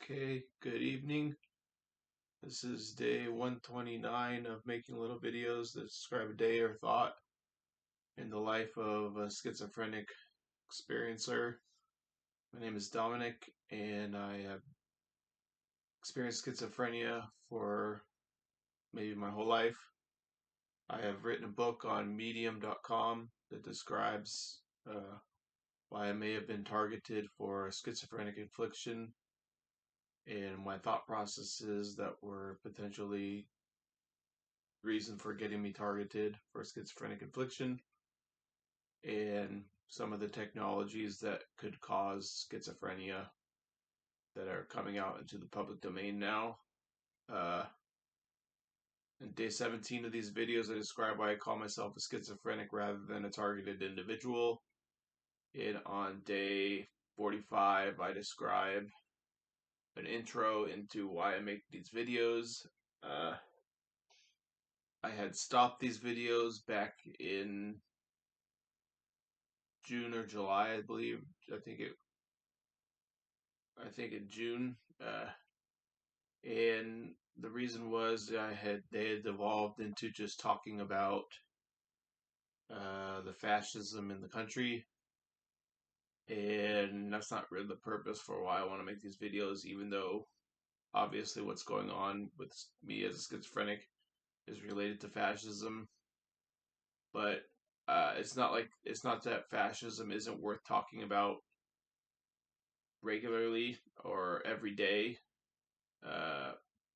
Okay, good evening. This is day 129 of making little videos that describe a day or thought in the life of a schizophrenic experiencer. My name is Dominic, and I have experienced schizophrenia for maybe my whole life. I have written a book on medium.com that describes why I may have been targeted for a schizophrenic affliction and my thought processes that were potentially reason for getting me targeted for schizophrenic affliction, and some of the technologies that could cause schizophrenia that are coming out into the public domain now. In day 17 of these videos, I describe why I call myself a schizophrenic rather than a targeted individual. And on day 45, I describe an intro into why I make these videos. I had stopped these videos back in June or July, I believe. I think in June, and the reason was they had evolved into just talking about the fascism in the country, and that's not really the purpose for why I want to make these videos. Even though obviously what's going on with me as a schizophrenic is related to fascism, but it's not that fascism isn't worth talking about regularly or every day.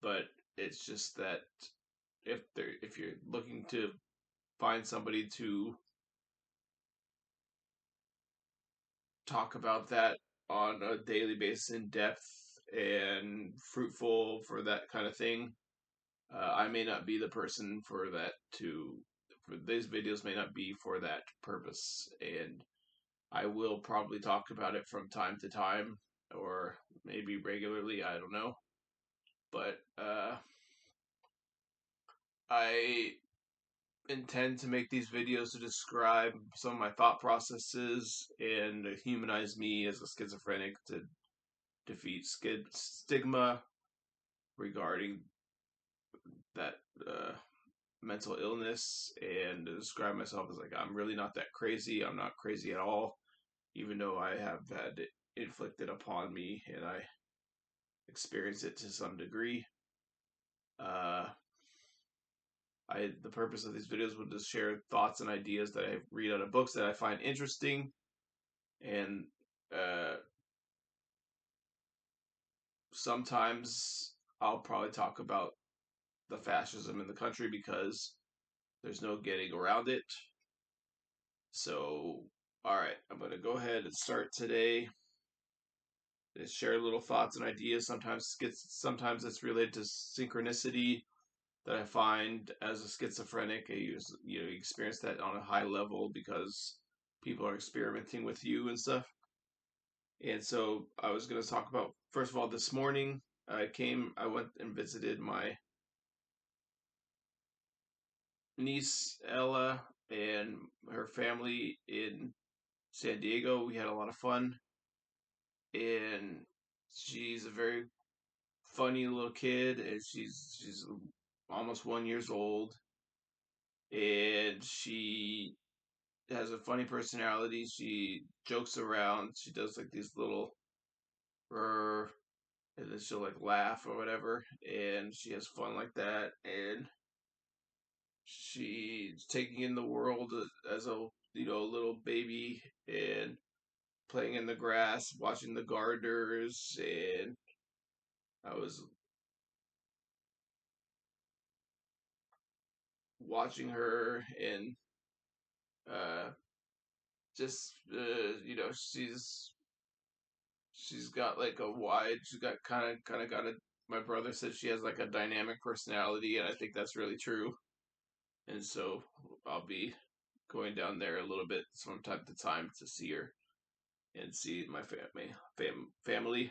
But it's just that if you're looking to find somebody to talk about that on a daily basis in depth and fruitful for that kind of thing, I may not be the person for that. For these videos may not be for that purpose, and I will probably talk about it from time to time or maybe regularly. I don't know, but I intend to make these videos to describe some of my thought processes and humanize me as a schizophrenic to defeat stigma regarding that mental illness, and to describe myself as like, I'm really not that crazy. I'm not crazy at all, even though I have had it inflicted upon me and I experience it to some degree. The purpose of these videos was to share thoughts and ideas that I read out of books that I find interesting, and sometimes I'll probably talk about the fascism in the country because there's no getting around it. So, all right, I'm going to go ahead and start today. Just share little thoughts and ideas. Sometimes it's related to synchronicity that I find as a schizophrenic. You experience that on a high level because people are experimenting with you and stuff. And so I was going to talk about, first of all, this morning I went and visited my niece Ella and her family in San Diego. We had a lot of fun, and she's a very funny little kid, and she's almost 1 years old, and she has a funny personality. She jokes around. She does like these little and then she'll like laugh or whatever, and she has fun like that, and she's taking in the world as a little baby and playing in the grass, watching the gardeners, and I was watching her, and uh, just she's got like a wide, she's got kind of got a. My brother said she has like a dynamic personality, and I think that's really true. And so I'll be going down there a little bit from time to time to see her and see my family.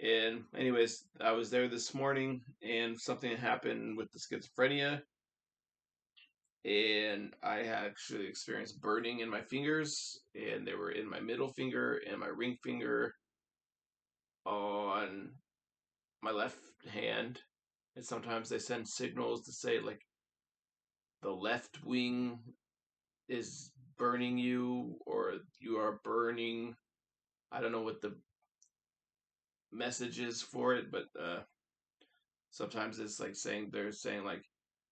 And anyways, I was there this morning, and something happened with the schizophrenia, and I actually experienced burning in my fingers, and they were in my middle finger and my ring finger on on my left hand, and sometimes they send signals to say like the left wing is burning you or you are burning. I don't know what the message is for it, but sometimes it's like they're saying like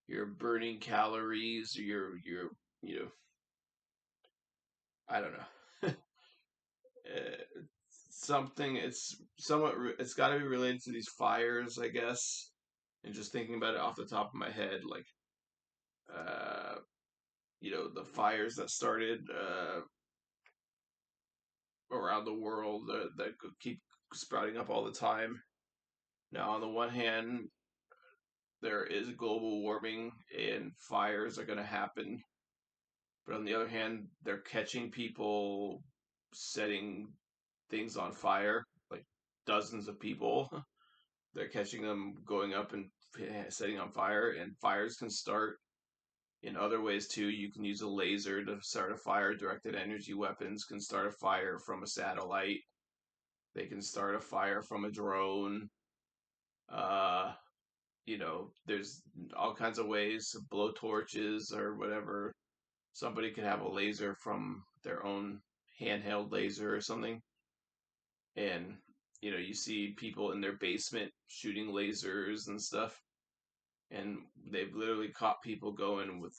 you're burning calories, or you're you know I don't know. Something it's somewhat it's got to be related to these fires, I guess. And just thinking about it off the top of my head, like uh, the fires that started around the world that keep sprouting up all the time. Now, on the one hand, there is global warming and fires are going to happen, but on the other hand, they're catching people setting things on fire, like dozens of people. They're catching them going up and setting on fire, and fires can start in other ways too. You can use a laser to start a fire. Directed energy weapons can start a fire from a satellite. They can start a fire from a drone. Uh, there's all kinds of ways, blow torches or whatever. Somebody could have a laser from their own handheld laser or something. And, you see people in their basement shooting lasers and stuff. And they've literally caught people going with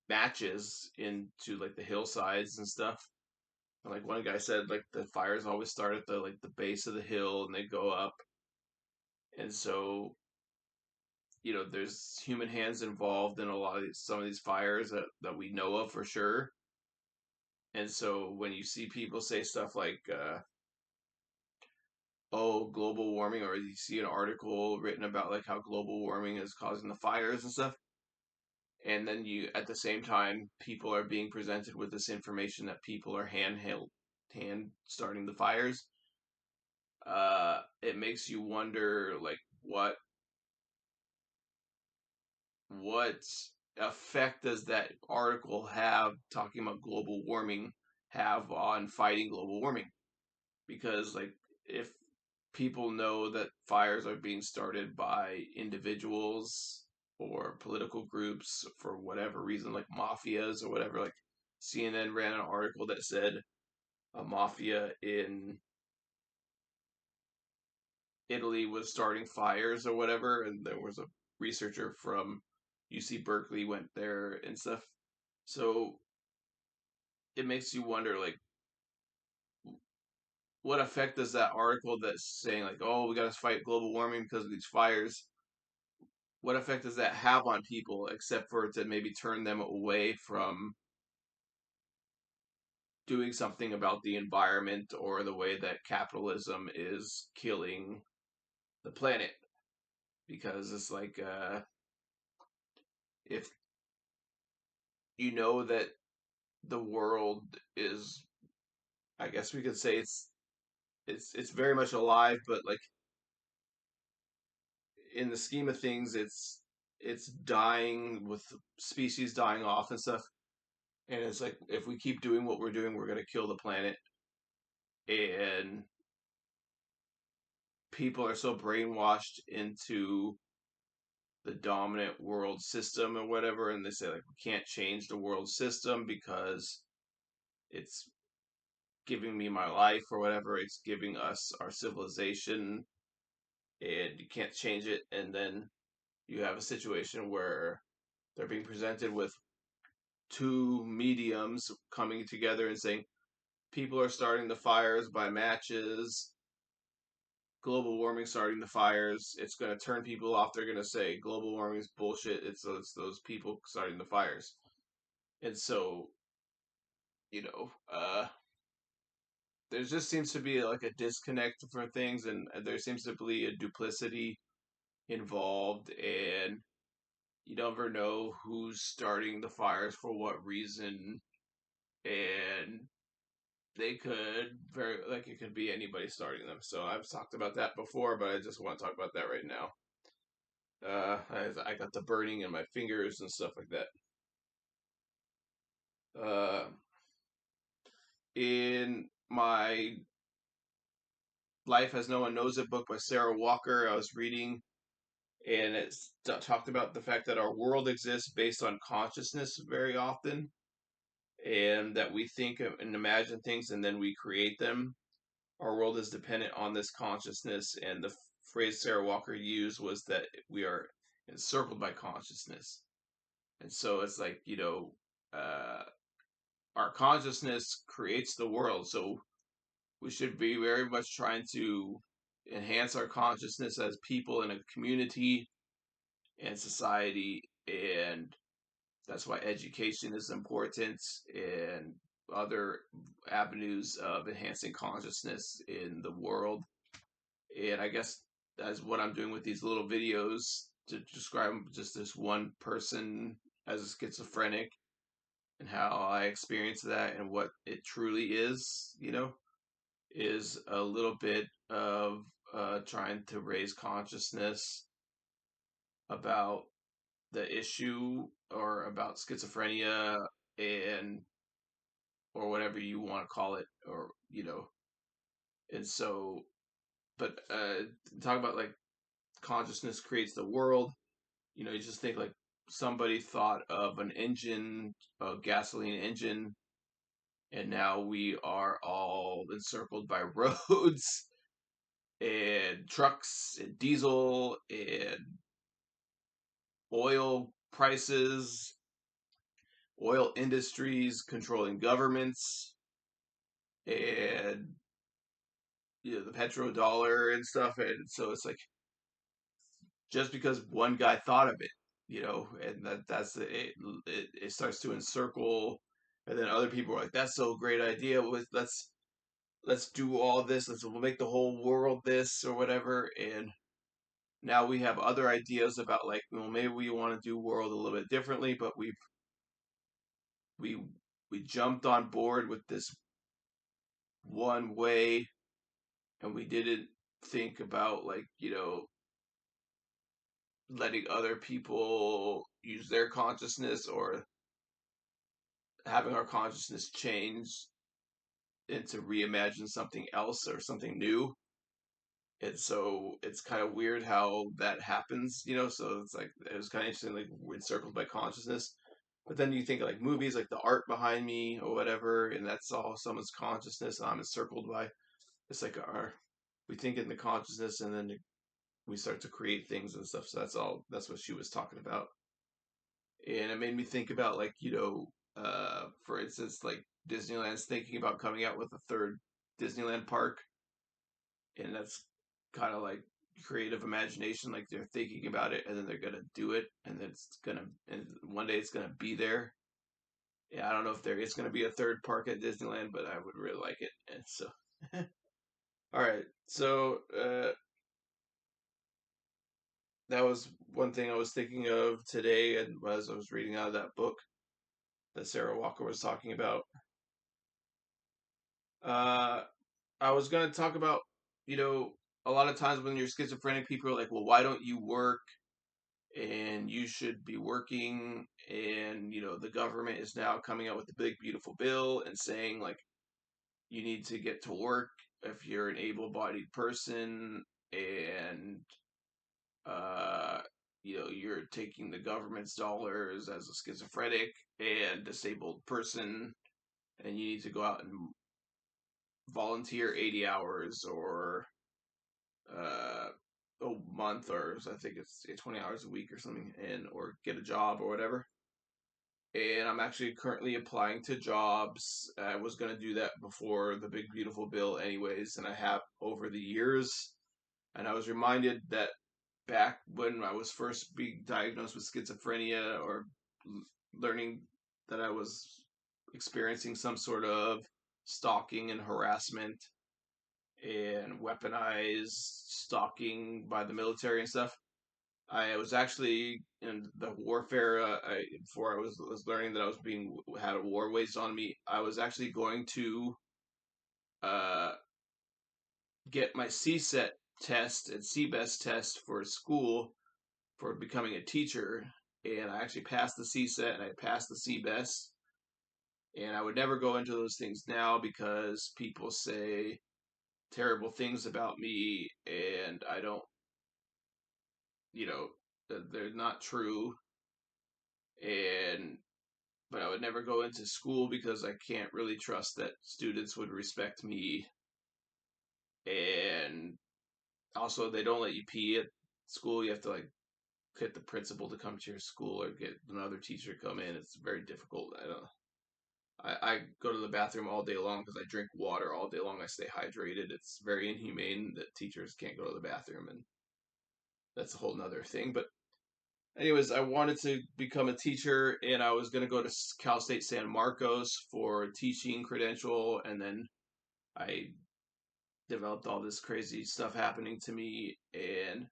matches into like the hillsides and stuff. And like one guy said, like the fires always start at the base of the hill and they go up. And so, there's human hands involved in some of these fires that we know of for sure. And so when you see people say stuff like, oh, global warming, or you see an article written about like how global warming is causing the fires and stuff, and then you at the same time people are being presented with this information that people are hand starting the fires, it makes you wonder like what effect does that article have talking about global warming have on fighting global warming? Because like if people know that fires are being started by individuals or political groups for whatever reason, like mafias or whatever, like CNN ran an article that said a mafia in Italy was starting fires or whatever, and there was a researcher from UC Berkeley went there and stuff. So it makes you wonder, like, what effect does that article that's saying, like, oh, we got to fight global warming because of these fires, what effect does that have on people, except for to maybe turn them away from doing something about the environment or the way that capitalism is killing the planet? Because it's like, if you know that the world is, I guess we could say it's very much alive, but like in the scheme of things, it's dying, with species dying off and stuff. And it's like if we keep doing what we're doing, we're gonna kill the planet. And people are so brainwashed into the dominant world system or whatever, and they say like we can't change the world system because it's giving me my life or whatever, it's giving us our civilization, and you can't change it. And then you have a situation where they're being presented with two mediums coming together and saying people are starting the fires by matches, global warming starting the fires. It's going to turn people off. They're going to say global warming is bullshit. It's those people starting the fires. And so, you know, there just seems to be like a disconnect for things, and there seems to be a duplicity involved, and you never know who's starting the fires for what reason, and they could very like it could be anybody starting them. So I've talked about that before, but I just want to talk about that right now. I got the burning in my fingers and stuff like that. Uh, in my Life as No One Knows It book by Sarah Walker I was reading, and it talked about the fact that our world exists based on consciousness very often, and that we think and imagine things and then we create them. Our world is dependent on this consciousness, and the phrase Sarah Walker used was that we are encircled by consciousness. And so it's like, uh, our consciousness creates the world. So we should be very much trying to enhance our consciousness as people in a community and society. And that's why education is important, and other avenues of enhancing consciousness in the world. And I guess that's what I'm doing with these little videos, to describe just this one person as a schizophrenic and how I experience that and what it truly is, is a little bit of trying to raise consciousness about the issue, or about schizophrenia, and or whatever you want to call it, or and so, but talk about like consciousness creates the world. You just think like somebody thought of an engine, a gasoline engine, and now we are all encircled by roads and trucks and diesel and oil prices, oil industries controlling governments, and the petrodollar and stuff. And so it's like, just because one guy thought of it, and that's it starts to encircle, and then other people are like, "That's so great idea. Let's do all this. We'll make the whole world this or whatever." And now we have other ideas about, like, well, maybe we want to do world a little bit differently, but we we jumped on board with this one way, and we didn't think about, like, letting other people use their consciousness, or having our consciousness change and to reimagine something else or something new. And so it's kind of weird how that happens. So it's like, it was kind of interesting, like, we're encircled by consciousness. But then you think of, like, movies, like the art behind me or whatever, and that's all someone's consciousness, and I'm encircled by. It's like we think in the consciousness, and then we start to create things and stuff. So that's what she was talking about. And it made me think about, like, for instance, like, Disneyland's thinking about coming out with a third Disneyland park, and that's kind of like creative imagination. Like, they're thinking about it, and then they're gonna do it, and then and one day it's gonna be there. Yeah, I don't know if there is gonna be a third park at Disneyland, but I would really like it. And so, all right, so that was one thing I was thinking of today, and as I was reading out of that book that Sarah Walker was talking about. Uh, I was going to talk about, you know, a lot of times when you're schizophrenic, people are like, well, why don't you work? And you should be working. And, the government is now coming out with the big, beautiful bill and saying, like, you need to get to work if you're an able bodied person. And, uh, you're taking the government's dollars as a schizophrenic and disabled person, and you need to go out and volunteer 80 hours, or uh, a month, or I think it's 20 hours a week or something, and or get a job or whatever. And I'm actually currently applying to jobs. I was going to do that before the big beautiful bill anyways, and I have over the years. And I was reminded that back when I was first being diagnosed with schizophrenia, or learning that I was experiencing some sort of stalking and harassment and weaponized stalking by the military and stuff. I was actually in the warfare. Before I was learning that I was being had a war waged on me, I was actually going to uh, get my CSET test and CBEST test for school for becoming a teacher, and I actually passed the CSET and I passed the CBEST. And I would never go into those things now because people say terrible things about me, and I don't, you know, they're not true. And but I would never go into school because I can't really trust that students would respect me. And also, they don't let you pee at school. You have to like get the principal to come to your school or get another teacher to come in. It's very difficult. I don't. I go to the bathroom all day long because I drink water all day long. I stay hydrated. It's very inhumane that teachers can't go to the bathroom, and that's a whole nother thing. But anyways, I wanted to become a teacher, and I was going to go to Cal State San Marcos for a teaching credential, and then I developed all this crazy stuff happening to me, and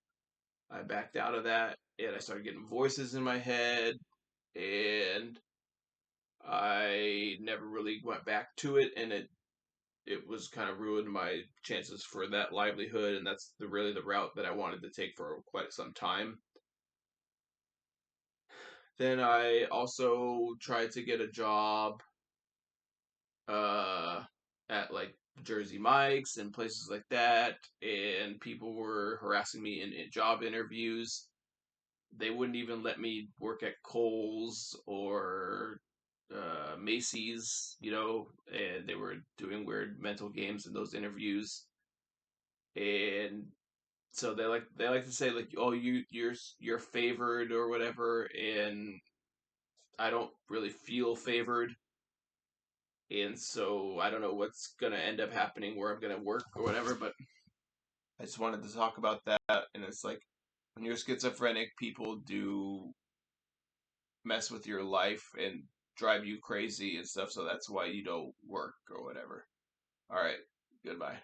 I backed out of that, and I started getting voices in my head, and I never really went back to it, and it was kind of ruined my chances for that livelihood, and that's really the route that I wanted to take for quite some time. Then I also tried to get a job uh, at like Jersey Mike's and places like that, and people were harassing me in job interviews. They wouldn't even let me work at Kohl's or Macy's, and they were doing weird mental games in those interviews. And so they like to say like, oh, you're favored or whatever, and I don't really feel favored. And so I don't know what's gonna end up happening where I'm gonna work or whatever, but I just wanted to talk about that. And it's like when you're schizophrenic, people do mess with your life and drive you crazy and stuff, so that's why you don't work or whatever. All right, goodbye.